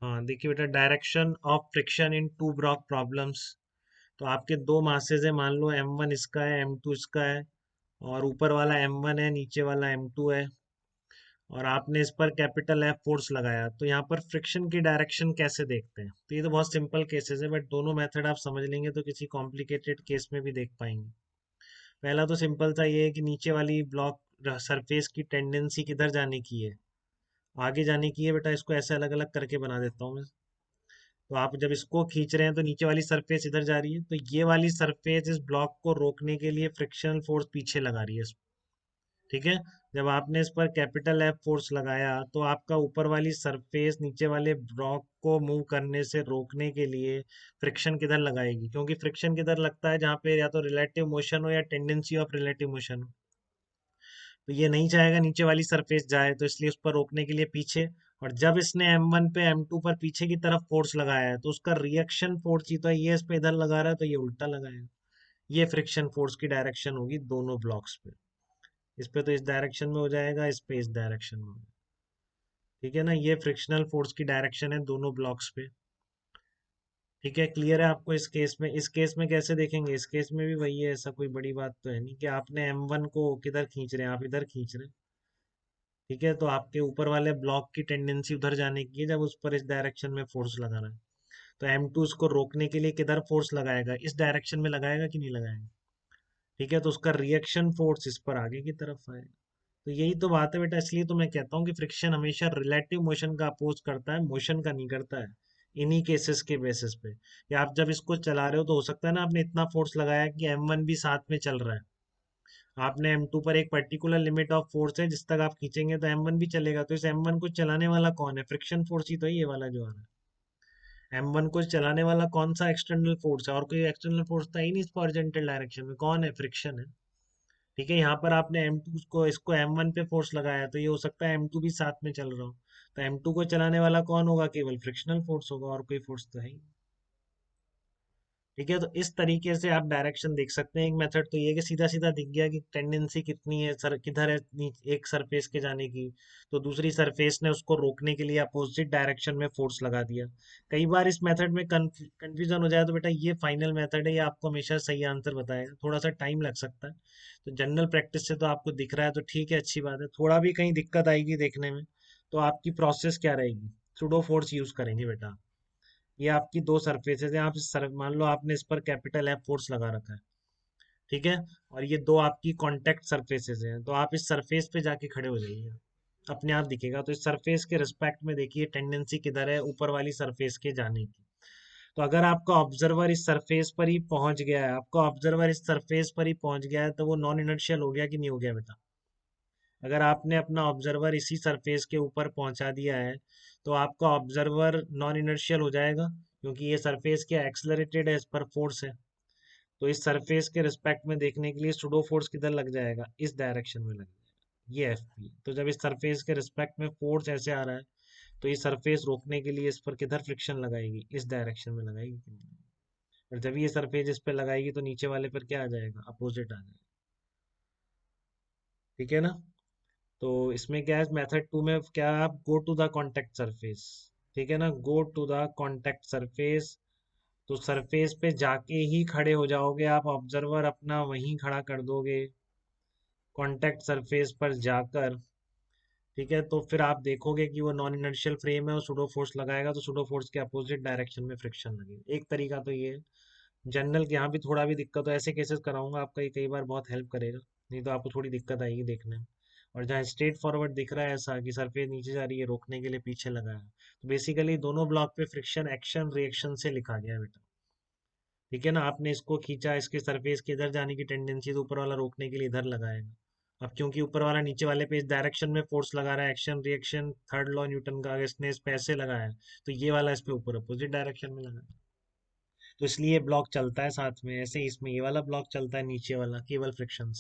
हाँ देखिए बेटा, direction of friction in two block problems. तो आपके दो मासेज है, मान लो M1 इसका है, M2 इसका है, और ऊपर वाला M1 है, नीचे वाला M2 है, और आपने इस पर कैपिटल F फोर्स लगाया, तो यहाँ पर फ्रिक्शन की डायरेक्शन कैसे देखते हैं? तो ये तो बहुत सिंपल केसेस है, बट दोनों मेथड आप समझ लेंगे तो किसी कॉम्प्लिकेटेड केस में भी देख पाएंगे। पहला तो सिंपल सा ये है कि नीचे वाली ब्लॉक सरफेस की टेंडेंसी किधर जाने की है, आगे जाने की है बेटा। इसको ऐसे अलग अलग करके बना देता हूँ मैं। तो आप जब इसको खींच रहे हैं तो नीचे वाली सरफेस इधर जा रही है, तो ये वाली सरफेस इस ब्लॉक को रोकने के लिए फ्रिक्शनल फोर्स पीछे लगा रही है ठीक है। जब आपने इस पर कैपिटल F फोर्स लगाया तो आपका ऊपर वाली सरफेस नीचे वाले ब्लॉक को मूव करने से रोकने के लिए फ्रिक्शन किधर लगाएगी, क्योंकि फ्रिक्शन किधर लगता है, जहाँ पे या तो रिलेटिव मोशन हो या टेंडेंसी ऑफ रिलेटिव मोशन हो। तो ये नहीं चाहेगा नीचे वाली सरफेस जाए, तो इसलिए उस पर रोकने के लिए पीछे। और जब इसने M1 पे M2 पर पीछे की तरफ फोर्स लगाया है, तो उसका रिएक्शन फोर्स ही तो है, ये इस पे इधर लगा रहा है तो ये उल्टा लगाएगा। ये फ्रिक्शन फोर्स की डायरेक्शन होगी दोनों ब्लॉक्स पे। इस पे तो इस डायरेक्शन में हो जाएगा, इस पे इस डायरेक्शन में हो जाएगा। ठीक है ना, ये फ्रिक्शनल फोर्स की डायरेक्शन है दोनों ब्लॉक्स पे। ठीक है, क्लियर है आपको? इस केस में कैसे देखेंगे? इस केस में भी वही है, ऐसा कोई बड़ी बात तो है नहीं कि आपने M1 को किधर खींच रहे हैं, आप इधर खींच रहे हैं। ठीक है, तो आपके ऊपर वाले ब्लॉक की टेंडेंसी उधर जाने की है, जब उस पर इस डायरेक्शन में फोर्स लगाना है। तो M2 उसको रोकने के लिए किधर फोर्स लगाएगा? इस डायरेक्शन में लगाएगा कि नहीं लगाएगा? ठीक है, तो उसका रिएक्शन फोर्स इस पर आगे की तरफ आएगा। तो यही तो बात है बेटा, इसलिए तो मैं कहता हूँ कि फ्रिक्शन हमेशा रिलेटिव मोशन का अपोज करता है, मोशन का नहीं करता है। इन्हीं केसेस के बेसिस पे, या आप जब इसको चला रहे हो तो हो सकता है ना आपने इतना फोर्स लगाया कि M1 भी साथ में चल रहा है। आपने M2 पर एक पर्टिकुलर लिमिट ऑफ फोर्स है, जिस तक आप खींचेंगे तो M1 भी चलेगा, तो इस M1 को चलाने वाला कौन है? फ्रिक्शन फोर्स ही तो है, ये वाला जो आ रहा है। M1 को चलाने वाला कौन सा एक्सटर्नल फोर्स है? और कोई एक्सटर्नल फोर्स था ही नहीं, इसको हॉरिजॉन्टल डायरेक्शन में कौन है? फ्रिक्शन है। ठीक है, यहाँ पर आपने M2 को इसको M1 पे फोर्स लगाया, तो ये हो सकता है M2 भी साथ में चल रहा हो। तो M2 को चलाने वाला कौन होगा? केवल फ्रिक्शनल फोर्स होगा, और कोई फोर्स तो है ही नहीं। ठीक है, तो इस तरीके से आप डायरेक्शन देख सकते हैं। एक मेथड तो ये है कि सीधा सीधा दिख गया कि टेंडेंसी कितनी है, सर किधर है एक सरफेस के जाने की, तो दूसरी सरफेस ने उसको रोकने के लिए अपोजिट डायरेक्शन में फोर्स लगा दिया। कई बार इस मेथड में कंफ्यूजन हो जाए तो बेटा ये फाइनल मेथड है, ये आपको हमेशा सही आंसर बताएगा, थोड़ा सा टाइम लग सकता है। तो जनरल प्रैक्टिस से तो आपको दिख रहा है तो ठीक है, अच्छी बात है। थोड़ा भी कहीं दिक्कत आएगी देखने में, तो आपकी प्रोसेस क्या रहेगी? सुडो फोर्स यूज करेंगे बेटा। ये आपकी दो सरफेसेस हैं, आप मान लो आपने इस पर कैपिटल F फोर्स लगा रखा है। ठीक है, और ये दो आपकी कॉन्टेक्ट सरफेसेस हैं, तो आप इस सरफेस पे जाके खड़े हो जाइए, अपने आप दिखेगा। तो इस सरफेस के रिस्पेक्ट में देखिए टेंडेंसी किधर है ऊपर वाली सरफेस के जाने की। तो अगर आपका ऑब्जर्वर इस सरफेस पर ही पहुंच गया है, आपका ऑब्जर्वर इस सरफेस पर ही पहुंच गया है, तो वो नॉन इनर्शियल हो गया कि नहीं हो गया बेटा? अगर आपने अपना ऑब्जर्वर इसी सरफेस के ऊपर पहुंचा दिया है, तो आपका ऑब्जर्वर नॉन इनर्शियल हो जाएगा, क्योंकि ये सरफेस क्या एक्सलरेटेड है, इस पर फोर्स है। तो इस सरफेस के रिस्पेक्ट में देखने के लिए सुडो फोर्स किधर लग जाएगा? इस डायरेक्शन में लग जाएगा, ये Fp। तो जब इस सरफेस के रिस्पेक्ट में फोर्स ऐसे आ रहा है, तो ये सरफेस रोकने के लिए इस पर किधर फ्रिक्शन लगाएगी? इस डायरेक्शन में लगाएगी। और जब ये सरफेस इस पे लगाएगी तो नीचे वाले पर क्या आ जाएगा? अपोजिट आ जाएगा। ठीक है ना? तो इसमें क्या है, मेथड टू में क्या है, आप go to the contact surface. ठीक है ना, go to the contact surface. तो सरफेस पे जाके ही खड़े हो जाओगे आप, ऑब्जर्वर अपना वहीं खड़ा कर दोगे कॉन्टेक्ट सरफेस पर जाकर। ठीक है, तो फिर आप देखोगे कि वो नॉन इनर्शियल फ्रेम है, और सुडो फोर्स लगाएगा तो सुडो फोर्स के अपोजिट डायरेक्शन में फ्रिक्शन लगेगा। एक तरीका तो ये है। जनरल के यहाँ भी थोड़ा भी दिक्कत हो, ऐसे केसेस कराऊंगा आपका, ये कई बार बहुत हेल्प करेगा। नहीं तो आपको थोड़ी दिक्कत आएगी देखने में। और जहाँ स्ट्रेट फॉरवर्ड दिख रहा है ऐसा कि सरफेस नीचे जा रही है, रोकने के लिए पीछे लगा है, तो बेसिकली दोनों ब्लॉक पे फ्रिक्शन एक्शन रिएक्शन से लिखा गया है बेटा। ठीक है ना, आपने इसको खींचा, इसके सरफेस के इधर जाने की टेंडेंसी, तो ऊपर वाला रोकने के लिए इधर लगाएगा। अब क्योंकि ऊपर वाला नीचे वाले पे इस डायरेक्शन में फोर्स लगा रहा है, action reaction third law Newton का, अगर इसने इस पे ऐसे लगाया है, तो ये वाला इस पे ऊपर अपोजिट डायरेक्शन में लगा है। तो इसलिए ये ब्लॉक चलता है साथ में, ऐसे ही इसमें ये वाला ब्लॉक चलता है नीचे वाला, केवल फ्रिक्शन।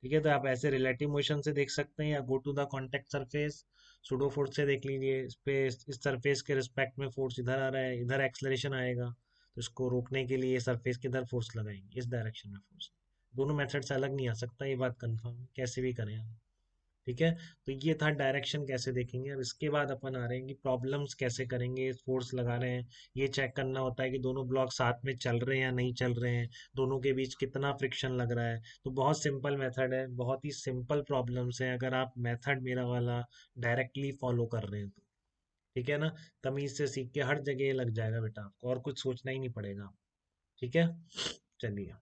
ठीक है, तो आप ऐसे रिलेटिव मोशन से देख सकते हैं, या go to the contact surface pseudo force से देख लीजिए। इस पे इस सरफेस के रिस्पेक्ट में फोर्स इधर आ रहा है, इधर एक्सलरेशन आएगा, तो इसको रोकने के लिए सरफेस के इधर फोर्स लगाएंगे, इस डायरेक्शन में फोर्स। दोनों मेथड से अलग नहीं आ सकता, ये बात कंफर्म है, कैसे भी करें हम। ठीक है। तो ये था डायरेक्शन कैसे देखेंगे। अब इसके बाद अपन आ रहे हैं कि प्रॉब्लम्स कैसे करेंगे। फोर्स लगा रहे हैं, ये चेक करना होता है कि दोनों ब्लॉक साथ में चल रहे हैं या नहीं चल रहे हैं, दोनों के बीच कितना फ्रिक्शन लग रहा है। तो बहुत सिंपल मेथड है, बहुत ही सिंपल प्रॉब्लम्स है, अगर आप मेथड मेरा वाला डायरेक्टली फॉलो कर रहे हैं तो। ठीक है ना। तमीज से सीख के हर जगह ये लग जाएगा बेटा आपको, और कुछ सोचना ही नहीं पड़ेगा। ठीक है। चलिए।